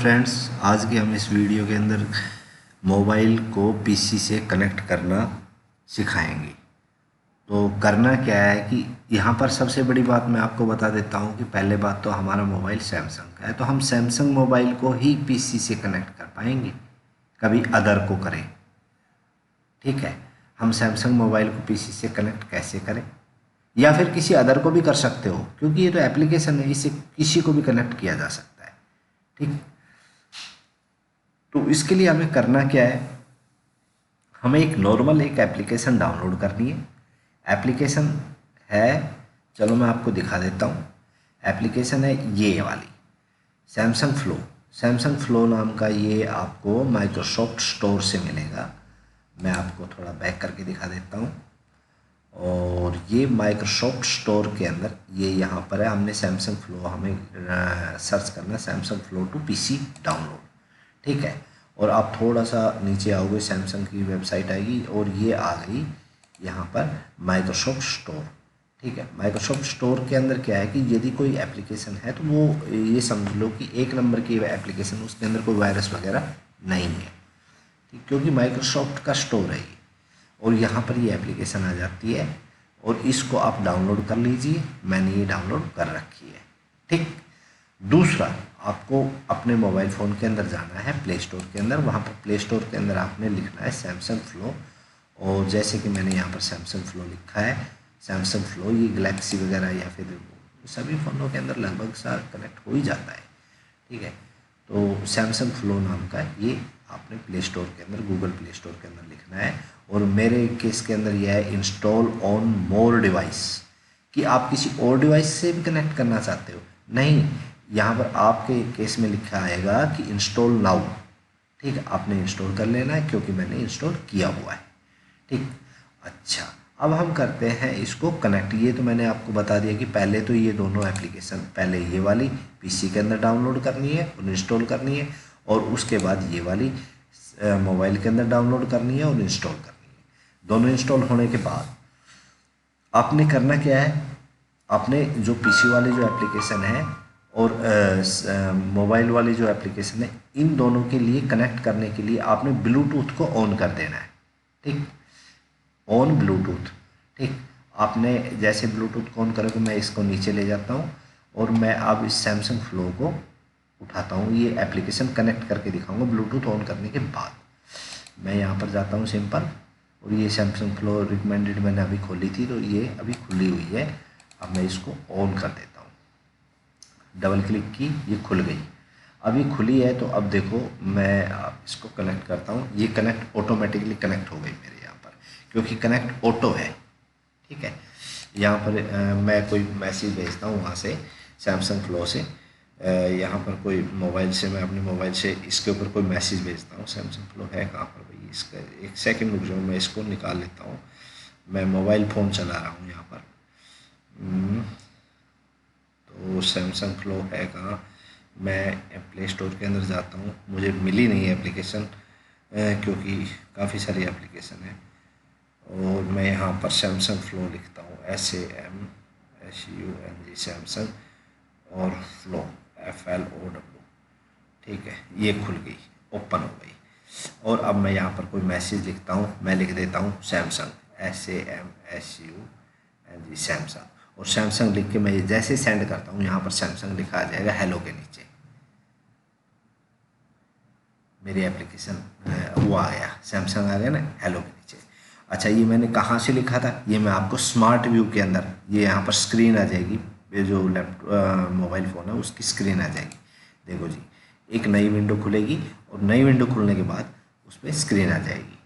Friends, आज की हम इस वीडियो के अंदर मोबाइल को पीसी से कनेक्ट करना सिखाएंगे। तो करना क्या है कि यहाँ पर सबसे बड़ी बात मैं आपको बता देता हूँ कि पहले बात तो हमारा मोबाइल सैमसंग का है, तो हम सैमसंग मोबाइल को ही पीसी से कनेक्ट कर पाएंगे, कभी अदर को करें। ठीक है, हम सैमसंग मोबाइल को पीसी से कनेक्ट कैसे करें, या फिर किसी अदर को भी कर सकते हो, क्योंकि ये तो एप्लीकेशन है, इसे किसी को भी कनेक्ट किया जा सकता है। ठीक, तो इसके लिए हमें करना क्या है, हमें एक एप्लीकेशन डाउनलोड करनी है। एप्लीकेशन है, चलो मैं आपको दिखा देता हूँ। एप्लीकेशन है ये वाली, सैमसंग फ्लो। सैमसंग फ्लो नाम का ये आपको माइक्रोसॉफ्ट स्टोर से मिलेगा। मैं आपको थोड़ा बैक करके दिखा देता हूँ। और ये माइक्रोसॉफ्ट स्टोर के अंदर ये यहाँ पर है। हमने सैमसंग फ्लो, हमें सर्च करना है Samsung Flow to PC download. ठीक है, और आप थोड़ा सा नीचे आओगे, सैमसंग की वेबसाइट आएगी और ये आ गई यहाँ पर माइक्रोसॉफ्ट स्टोर। ठीक है, माइक्रोसॉफ्ट स्टोर के अंदर क्या है कि यदि कोई एप्लीकेशन है तो वो ये समझ लो कि एक नंबर की एप्लीकेशन, उसके अंदर कोई वायरस वगैरह नहीं है। ठीक, क्योंकि माइक्रोसॉफ्ट का स्टोर है ये, और यहाँ पर ये एप्लीकेशन आ जाती है और इसको आप डाउनलोड कर लीजिए। मैंने ये डाउनलोड कर रखी है। ठीक, दूसरा, आपको अपने मोबाइल फ़ोन के अंदर जाना है प्ले स्टोर के अंदर। वहाँ पर प्ले स्टोर के अंदर आपने लिखना है सैमसंग फ्लो। और जैसे कि मैंने यहाँ पर सैमसंग फ्लो लिखा है, सैमसंग फ्लो ये गैलेक्सी वगैरह या फिर सभी फ़ोनों के अंदर लगभग सा कनेक्ट हो ही जाता है। ठीक है, तो सैमसंग फ्लो नाम का ये आपने प्ले स्टोर के अंदर, गूगल प्ले स्टोर के अंदर लिखना है। और मेरे केस के अंदर यह है इंस्टॉल ऑन मोर डिवाइस, कि आप किसी और डिवाइस से भी कनेक्ट करना चाहते हो। नहीं, यहाँ पर आपके केस में लिखा आएगा कि इंस्टॉल नाउ। ठीक है, आपने इंस्टॉल कर लेना है क्योंकि मैंने इंस्टॉल किया हुआ है। ठीक, अच्छा, अब हम करते हैं इसको कनेक्ट। ये तो मैंने आपको बता दिया कि पहले तो ये दोनों एप्लीकेशन, पहले ये वाली पीसी के अंदर डाउनलोड करनी है और इंस्टॉल करनी है, और उसके बाद ये वाली मोबाइल के अंदर डाउनलोड करनी है और इंस्टॉल करनी है। दोनों इंस्टॉल होने के बाद आपने करना क्या है, आपने जो पीसी वाली जो एप्लीकेशन है और मोबाइल वाली जो एप्लीकेशन है, इन दोनों के लिए कनेक्ट करने के लिए आपने ब्लूटूथ को ऑन कर देना है। ठीक, ऑन ब्लूटूथ। ठीक, आपने जैसे ब्लूटूथ को ऑन करोगे, मैं इसको नीचे ले जाता हूँ और मैं अब इस सैमसंग फ्लो को उठाता हूँ, ये एप्लीकेशन कनेक्ट करके दिखाऊंगा ब्लूटूथ ऑन करने के बाद। मैं यहाँ पर जाता हूँ सिंपल, और ये सैमसंग फ्लो रिकमेंडेड मैंने अभी खोली थी, तो ये अभी खुली हुई है। अब मैं इसको ऑन कर देता हूँ, डबल क्लिक की, ये खुल गई। अभी खुली है, तो अब देखो मैं अब इसको कनेक्ट करता हूँ। ये कनेक्ट ऑटोमेटिकली कनेक्ट हो गई मेरे यहाँ पर, क्योंकि कनेक्ट ऑटो है। ठीक है, यहाँ पर मैं कोई मैसेज भेजता हूँ वहाँ से सैमसंग फ्लो से, यहाँ पर कोई मोबाइल से, मैं अपने मोबाइल से इसके ऊपर कोई मैसेज भेजता हूँ। सैमसंग फ्लो है कहाँ पर भाई, इसका एक सेकंड रुक जाओ, मैं इसको निकाल लेता हूँ। मैं मोबाइल फ़ोन चला रहा हूँ यहाँ पर। तो सैमसंग फ्लो है कहाँ, मैं प्ले स्टोर के अंदर जाता हूँ, मुझे मिली नहीं है एप्लीकेशन, क्योंकि काफ़ी सारी एप्लीकेशन है। और मैं यहाँ पर सैमसंग फ्लो लिखता हूँ, SAMSUNG सैमसंग, और फ्लो FLOW। ठीक है, ये खुल गई, ओपन हो गई। और अब मैं यहाँ पर कोई मैसेज लिखता हूँ, मैं लिख देता हूँ सैमसंग, SAMSUNG सैमसंग, और सैमसंग लिख के मैं जैसे सेंड करता हूँ, यहाँ पर सैमसंग लिखा आ जाएगा हेलो के नीचे। मेरी एप्लीकेशन वो आ गया, सैमसंग आ गया ना हेलो के नीचे। अच्छा, ये मैंने कहाँ से लिखा था, ये मैं आपको स्मार्ट व्यू के अंदर, ये यहाँ पर स्क्रीन आ जाएगी, ये जो मोबाइल फ़ोन है उसकी स्क्रीन आ जाएगी। देखो जी, एक नई विंडो खुलेगी और नई विंडो खुलने के बाद उस पर स्क्रीन आ जाएगी।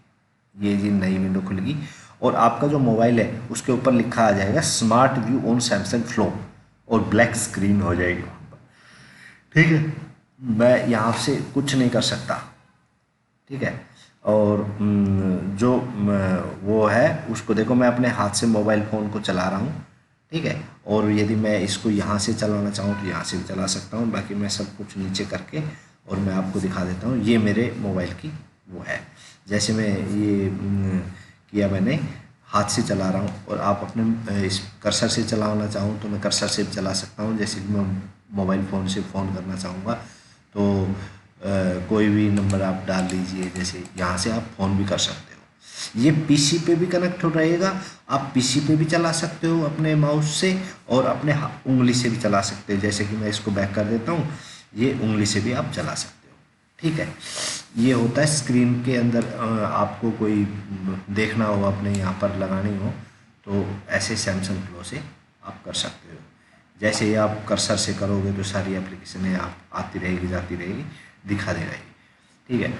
ये जी नई विंडो खुलेगी और आपका जो मोबाइल है उसके ऊपर लिखा आ जाएगा smart view on Samsung flow, और ब्लैक स्क्रीन हो जाएगी वहाँ पर। ठीक है, मैं यहाँ से कुछ नहीं कर सकता। ठीक है, और जो वो है उसको देखो, मैं अपने हाथ से मोबाइल फ़ोन को चला रहा हूँ। ठीक है, और यदि मैं इसको यहाँ से चलाना चाहूँ तो यहाँ से भी चला सकता हूँ। बाकी मैं सब कुछ नीचे करके और मैं आपको दिखा देता हूँ। ये मेरे मोबाइल की वो है, जैसे मैं ये किया, मैंने हाथ से चला रहा हूँ। और आप अपने इस कर्सर से चलाना चाहूँ तो मैं कर्सर से भी चला सकता हूँ। जैसे कि मैं मोबाइल फ़ोन से फ़ोन करना चाहूँगा तो कोई भी नंबर आप डाल लीजिए, जैसे यहाँ से आप फ़ोन भी कर सकते हो। ये पीसी पे भी कनेक्ट हो रहेगा, आप पीसी पे भी चला सकते हो अपने माउस से, और अपने उंगली से भी चला सकते हो। जैसे कि मैं इसको बैक कर देता हूँ, ये उंगली से भी आप चला सकते हो। ठीक है, ये होता है स्क्रीन के अंदर। आपको कोई देखना हो, अपने यहाँ पर लगानी हो, तो ऐसे सैमसंग प्रो से आप कर सकते हो। जैसे ही आप कर्सर से करोगे तो सारी एप्लीकेशनें आप आती रहेगी, जाती रहेगी, दिखा दे रहेगी। ठीक है,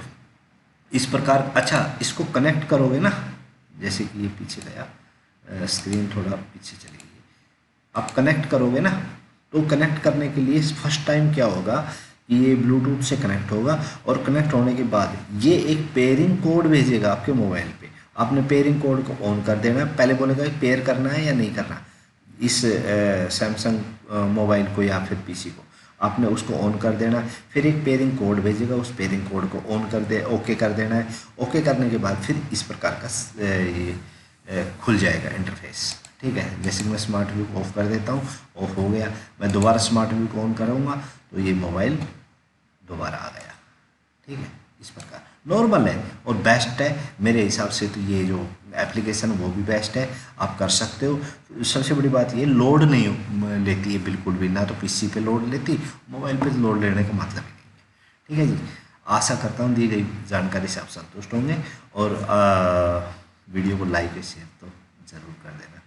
इस प्रकार। अच्छा, इसको कनेक्ट करोगे ना, जैसे कि ये पीछे गया, स्क्रीन थोड़ा पीछे चली गई, आप कनेक्ट करोगे ना, तो कनेक्ट करने के लिए फर्स्ट टाइम क्या होगा कि ये ब्लूटूथ से कनेक्ट होगा, और कनेक्ट होने के बाद ये एक पेयरिंग कोड भेजेगा आपके मोबाइल पे। आपने पेयरिंग कोड को ऑन कर देना है। पहले बोलेगा पेयर करना है या नहीं करना इस सैमसंग मोबाइल को या फिर पीसी को, आपने उसको ऑन कर देना है। फिर एक पेयरिंग कोड भेजेगा, उस पेयरिंग कोड को ऑन कर दे, ओके कर देना है। ओके करने के बाद फिर इस प्रकार का ये खुल जाएगा इंटरफेस। ठीक है, जैसे कि मैं स्मार्ट व्यू को ऑफ कर देता हूँ, ऑफ हो गया। मैं दोबारा स्मार्ट व्यू को ऑन करूँगा तो ये मोबाइल दोबारा आ गया। ठीक है, इस प्रकार नॉर्मल है और बेस्ट है मेरे हिसाब से। तो ये जो एप्लीकेशन वो भी बेस्ट है, आप कर सकते हो। सबसे बड़ी बात ये लोड नहीं लेती है बिल्कुल भी, ना तो पीसी पे लोड लेती, मोबाइल पे लोड लेने का मतलब ही नहीं है। ठीक है जी, आशा करता हूँ दी गई जानकारी से आप संतुष्ट होंगे, और वीडियो को लाइक और शेयर तो ज़रूर कर देना।